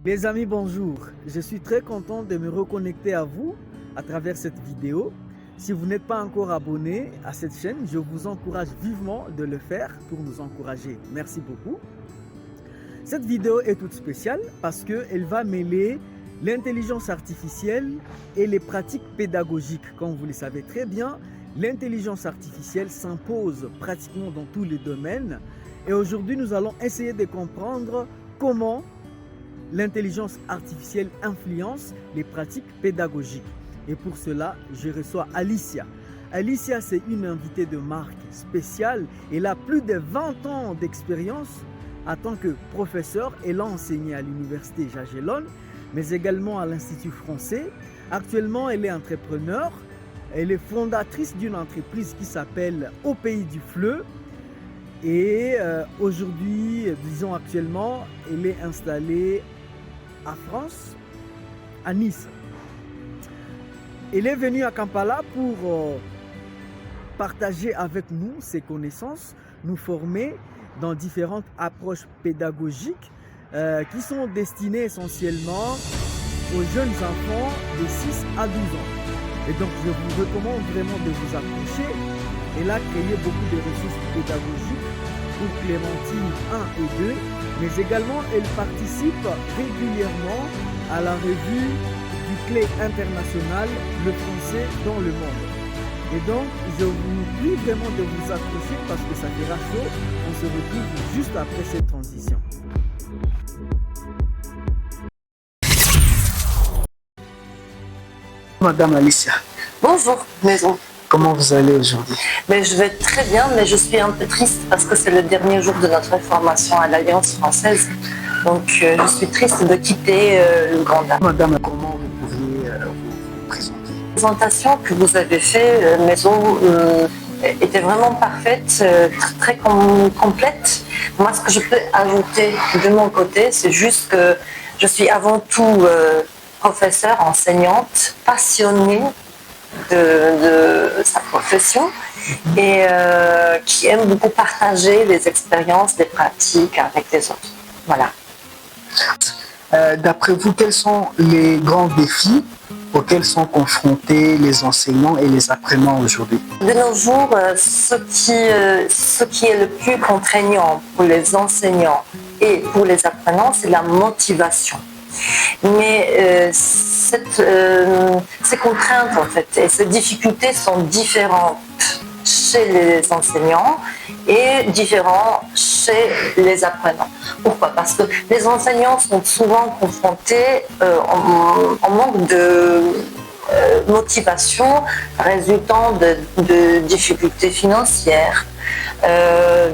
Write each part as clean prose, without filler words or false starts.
Les amis, bonjour. Je suis très content de me reconnecter à vous à travers cette vidéo. Si vous n'êtes pas encore abonné à cette chaîne, je vous encourage vivement de le faire pour nous encourager. Merci beaucoup. Cette vidéo est toute spéciale parce qu'elle va mêler l'intelligence artificielle et les pratiques pédagogiques. Comme vous le savez très bien, l'intelligence artificielle s'impose pratiquement dans tous les domaines. Et aujourd'hui, nous allons essayer de comprendre comment l'intelligence artificielle influence les pratiques pédagogiques. Et pour cela, je reçois Alicia. Alicia, c'est une invitée de marque spéciale. Elle a plus de 20 ans d'expérience en tant que professeure. Elle a enseigné à l'université Jagellonne, mais également à l'Institut français. Actuellement, elle est entrepreneure. Elle est fondatrice d'une entreprise qui s'appelle Au Pays du Fleu. Et aujourd'hui, disons actuellement, elle est installée à France, à Nice. Elle est venue à Kampala pour partager avec nous ses connaissances, nous former dans différentes approches pédagogiques qui sont destinées essentiellement aux jeunes enfants de 6 à 12 ans. Et donc, je vous recommande vraiment de vous approcher. Elle a créé beaucoup de ressources pédagogiques pour Clémentine 1 et 2, mais également elle participe régulièrement à la revue du Clé international, le français dans le monde. Et donc, je vous prie vraiment de vous accrocher parce que ça fera chaud. On se retrouve juste après cette transition. Madame Alicia. Bonjour, Maison. Comment vous allez aujourd'hui? Je vais très bien, mais je suis un peu triste parce que c'est le dernier jour de notre formation à l'Alliance française. Donc, je suis triste de quitter l'Ouganda. Madame, comment vous pouviez vous présenter? La présentation que vous avez faite, Maison, était vraiment parfaite, très complète. Moi, ce que je peux ajouter de mon côté, c'est juste que je suis avant tout professeure, enseignante, passionnée de sa profession et qui aime beaucoup partager les expériences, les pratiques avec les autres. Voilà. D'après vous, quels sont les grands défis auxquels sont confrontés les enseignants et les apprenants aujourd'hui? De nos jours, ce qui est le plus contraignant pour les enseignants et pour les apprenants, c'est la motivation. Mais ces contraintes en fait et ces difficultés sont différentes chez les enseignants et différentes chez les apprenants. Pourquoi? Parce que les enseignants sont souvent confrontés en manque de motivation résultant de difficultés financières,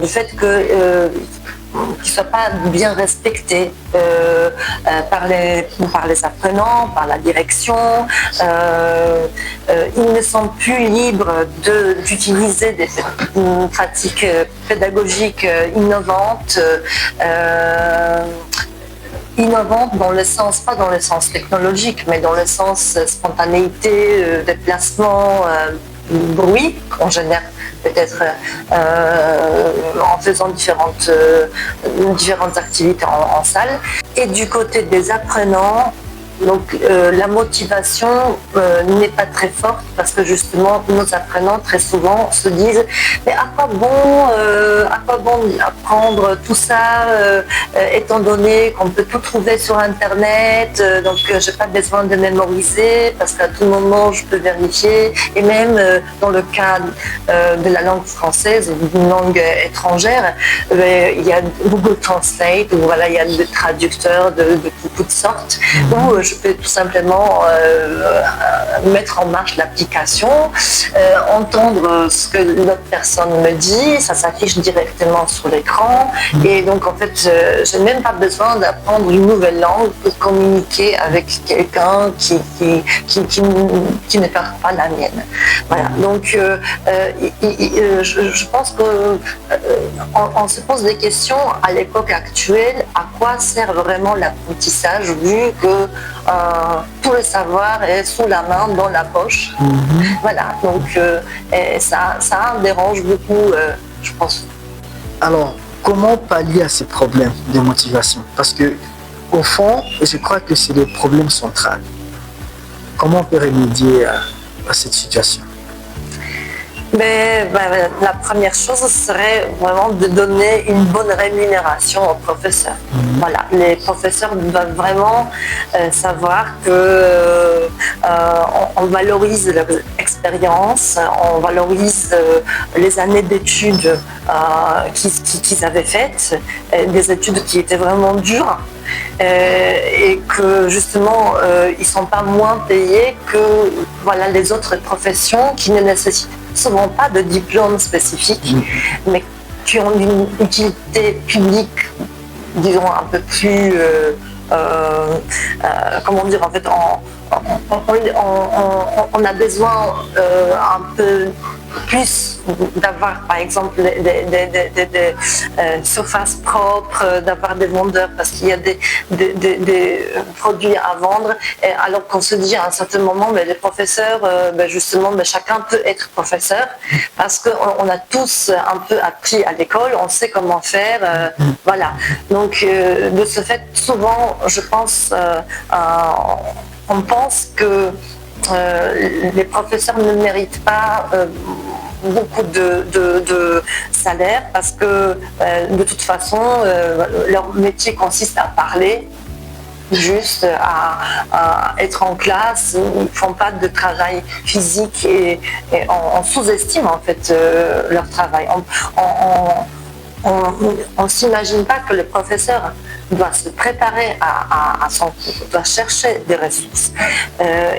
du fait que qui ne soient pas bien respectés par les apprenants, par la direction. Ils ne sont plus libres d'utiliser des pratiques pédagogiques innovantes. Innovantes dans le sens, pas dans le sens technologique, mais dans le sens spontanéité, déplacement, bruit qu'on génère peut-être en faisant différentes activités en salle. Et du côté des apprenants, donc la motivation n'est pas très forte parce que justement nos apprenants très souvent se disent mais à quoi bon apprendre tout ça étant donné qu'on peut tout trouver sur internet, donc j'ai pas besoin de mémoriser parce qu'à tout moment je peux vérifier. Et même dans le cas de la langue française ou d'une langue étrangère, il y a Google Translate où voilà, il y a des traducteurs de toutes sortes où je peux tout simplement mettre en marche l'application, entendre ce que l'autre personne me dit, ça s'affiche directement sur l'écran et donc en fait je n'ai même pas besoin d'apprendre une nouvelle langue pour communiquer avec quelqu'un qui ne parle pas la mienne. Voilà, donc je pense que on se pose des questions à l'époque actuelle, à quoi sert vraiment l'apprentissage vu que tout le savoir est sous la main, dans la poche. Voilà, donc ça dérange beaucoup, je pense. Alors, comment pallier à ces problèmes de motivation? Parce que au fond, je crois que c'est le problème central. Comment on peut remédier à cette situation? Mais la première chose serait vraiment de donner une bonne rémunération aux professeurs. Voilà, les professeurs doivent vraiment savoir que on valorise leur expérience, on valorise les années d'études qu'ils avaient faites, des études qui étaient vraiment dures. Et que justement ils ne sont pas moins payés que voilà, les autres professions qui ne nécessitent souvent pas de diplôme spécifique, mais qui ont une utilité publique, disons, un peu plus, comment dire, en fait, on a besoin un peu plus d'avoir par exemple des surfaces propres, d'avoir des vendeurs parce qu'il y a des produits à vendre, et alors qu'on se dit à un certain moment mais les professeurs justement chacun peut être professeur parce qu'on a tous un peu appris à l'école, on sait comment faire, voilà, donc de ce fait souvent je pense on pense que les professeurs ne méritent pas beaucoup de salaire parce que de toute façon leur métier consiste à parler, juste à être en classe, ils ne font pas de travail physique et on sous-estime en fait leur travail. On ne s'imagine pas que le professeur doit se préparer à son cours, doit chercher des ressources,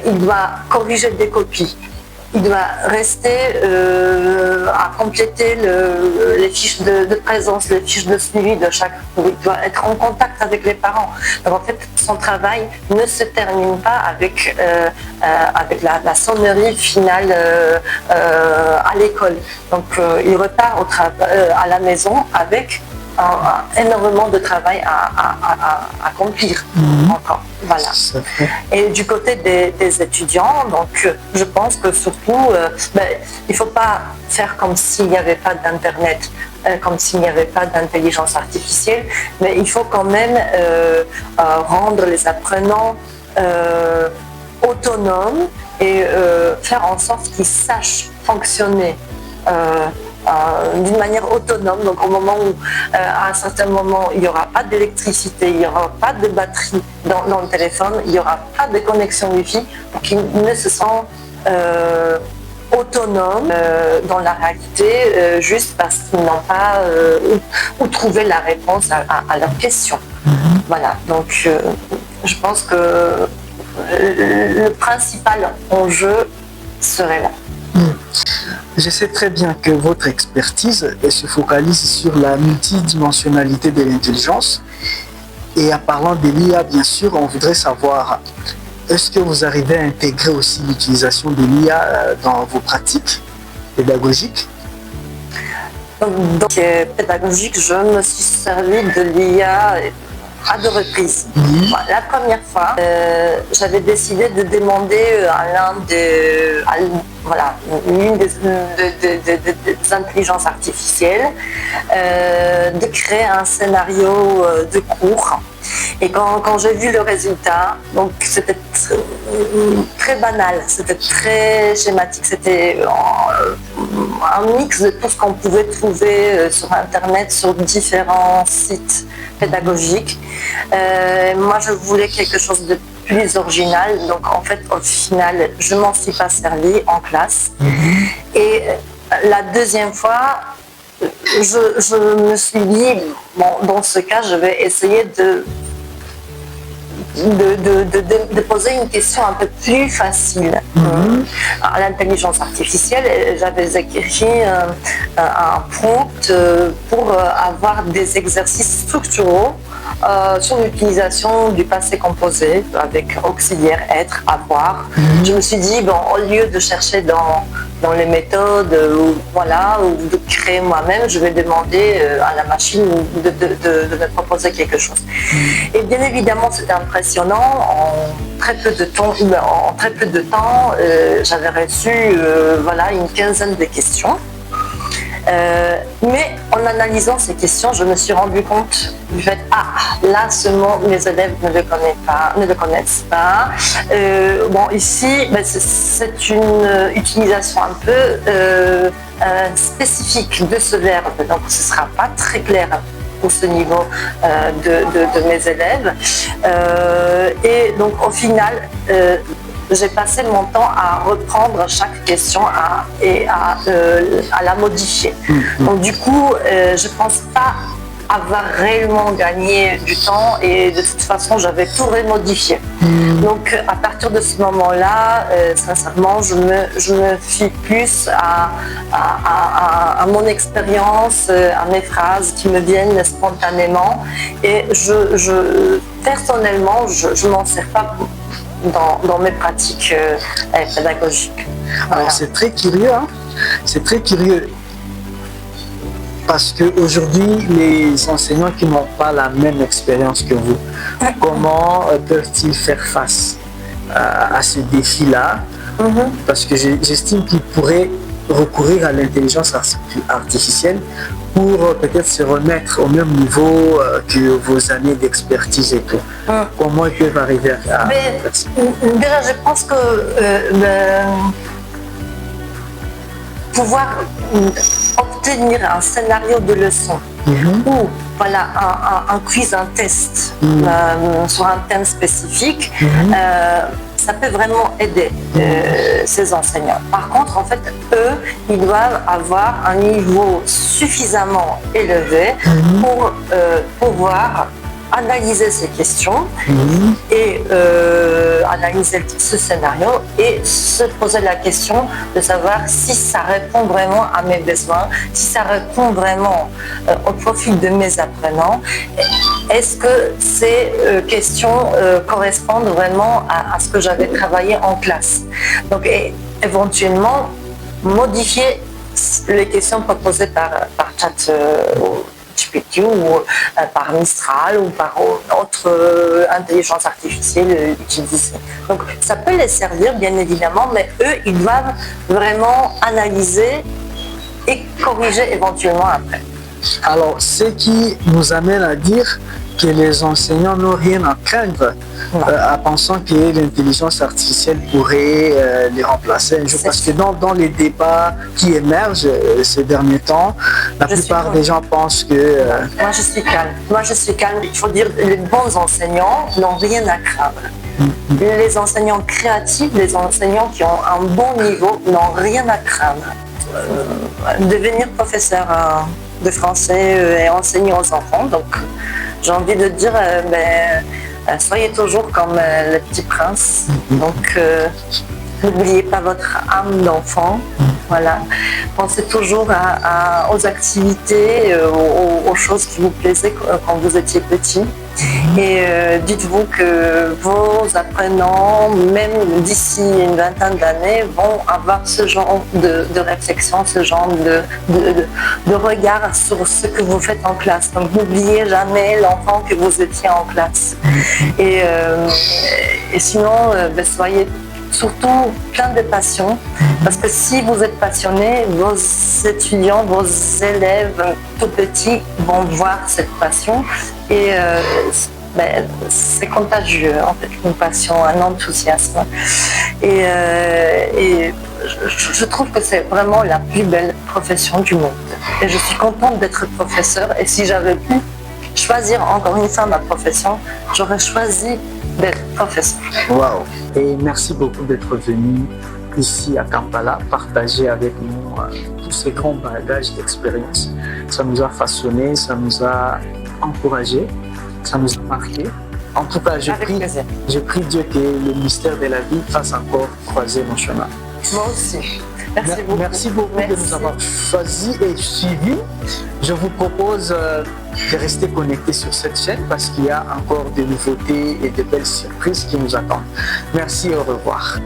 il doit corriger des copies, il doit rester à compléter les fiches de présence, les fiches de suivi de chaque cours, il doit être en contact avec les parents. Donc en fait, son travail ne se termine pas avec la sonnerie finale à l'école. Donc il repart à la maison avec énormément de travail à accomplir encore. Voilà. Et du côté des étudiants, donc je pense que surtout, il ne faut pas faire comme s'il n'y avait pas d'Internet, comme s'il n'y avait pas d'intelligence artificielle, mais il faut quand même rendre les apprenants autonomes et faire en sorte qu'ils sachent fonctionner d'une manière autonome. Donc au moment où à un certain moment il n'y aura pas d'électricité, il n'y aura pas de batterie dans le téléphone, il n'y aura pas de connexion Wi-Fi, pour qu'ils ne se sentent autonomes dans la réalité juste parce qu'ils n'ont pas où trouver la réponse à leurs questions. Voilà, donc je pense que le principal enjeu serait là. Je sais très bien que votre expertise se focalise sur la multidimensionnalité de l'intelligence. Et en parlant de l'IA, bien sûr, on voudrait savoir, est-ce que vous arrivez à intégrer aussi l'utilisation de l'IA dans vos pratiques pédagogiques? Donc, pédagogique, je me suis servi de l'IA à 2 reprises. La première fois, j'avais décidé de demander à l'une des intelligences artificielles de créer un scénario de cours. Et quand j'ai vu le résultat, donc c'était très banal, c'était très schématique, c'était un mix de tout ce qu'on pouvait trouver sur Internet, sur différents sites pédagogiques. Moi, je voulais quelque chose de plus original, donc en fait, au final, je m'en suis pas servi en classe. Et la deuxième fois, je me suis dit, bon, dans ce cas, je vais essayer de poser une question un peu plus facile à l'intelligence artificielle. J'avais écrit un prompt pour avoir des exercices structuraux sur l'utilisation du passé composé avec auxiliaire, être, avoir. Je me suis dit, bon, au lieu de chercher dans les méthodes ou de créer moi-même, je vais demander à la machine de me proposer quelque chose. Et bien évidemment, c'était impressionnant. En très peu de temps, j'avais reçu une quinzaine de questions. Mais en analysant ces questions, je me suis rendu compte du fait, là, ce mot, mes élèves ne le connaissent pas. Bon, ici, c'est une utilisation un peu spécifique de ce verbe, donc ce ne sera pas très clair pour ce niveau de mes élèves. Et donc, au final, j'ai passé mon temps à reprendre chaque question et à la modifier. Donc du coup, je ne pense pas avoir réellement gagné du temps et de toute façon, j'avais tout remodifié. Donc à partir de ce moment-là, sincèrement, je me fie plus à mon expérience, à mes phrases qui me viennent spontanément et personnellement, je ne m'en sers pas dans mes pratiques pédagogiques. Voilà. Alors c'est très curieux, hein? C'est très curieux parce qu'aujourd'hui, les enseignants qui n'ont pas la même expérience que vous, comment peuvent-ils faire face à ce défi-là? Parce que j'estime qu'ils pourraient recourir à l'intelligence artificielle pour peut-être se remettre au même niveau que vos années d'expertise et tout. Comment ils peuvent arriver à faire ça? Déjà, je pense que pouvoir obtenir un scénario de leçon ou voilà, un quiz, un test sur un thème spécifique, ça peut vraiment aider ces enseignants. Par contre, en fait, eux, ils doivent avoir un niveau suffisamment élevé pour pouvoir analyser ces questions et analyser ce scénario et se poser la question de savoir si ça répond vraiment à mes besoins, si ça répond vraiment au profil de mes apprenants. Est-ce que ces questions correspondent vraiment à ce que j'avais travaillé en classe? Donc éventuellement modifier les questions proposées par chat GPT ou par Mistral ou par autre intelligence artificielle utilisée. Donc ça peut les servir bien évidemment, mais eux ils doivent vraiment analyser et corriger éventuellement après. Alors ce qui nous amène à dire que les enseignants n'ont rien à craindre en pensant que l'intelligence artificielle pourrait les remplacer un jour. Parce que dans les débats qui émergent ces derniers temps, la plupart des gens pensent que... Moi je suis calme. Il faut dire que les bons enseignants n'ont rien à craindre. Les enseignants créatifs, les enseignants qui ont un bon niveau n'ont rien à craindre. Devenir professeur de français et enseigner aux enfants, donc j'ai envie de dire, soyez toujours comme le petit prince. Donc, n'oubliez pas votre âme d'enfant. Voilà. Pensez toujours aux activités, aux choses qui vous plaisaient quand vous étiez petit. Et dites-vous que vos apprenants, même d'ici une vingtaine d'années, vont avoir ce genre de réflexion, ce genre de regard sur ce que vous faites en classe. Donc n'oubliez jamais l'enfant que vous étiez en classe. Et sinon, soyez surtout plein de passion, parce que si vous êtes passionné, vos étudiants, vos élèves tout petits vont voir cette passion et c'est contagieux en fait, une passion, un enthousiasme. Et je trouve que c'est vraiment la plus belle profession du monde. Et je suis contente d'être professeur, et si j'avais pu choisir encore une fois ma profession, j'aurais choisi d'être professeur. Waouh! Et merci beaucoup d'être venu ici à Kampala, partager avec nous tous ces grands bagages d'expérience. Ça nous a façonné, ça nous a encouragé, ça nous a marqué. En tout cas, je prie Dieu que le mystère de la vie fasse encore croiser nos chemins. Moi aussi. Merci beaucoup de nous avoir choisis et suivis. Je vous propose de rester connectés sur cette chaîne parce qu'il y a encore des nouveautés et de belles surprises qui nous attendent. Merci et au revoir.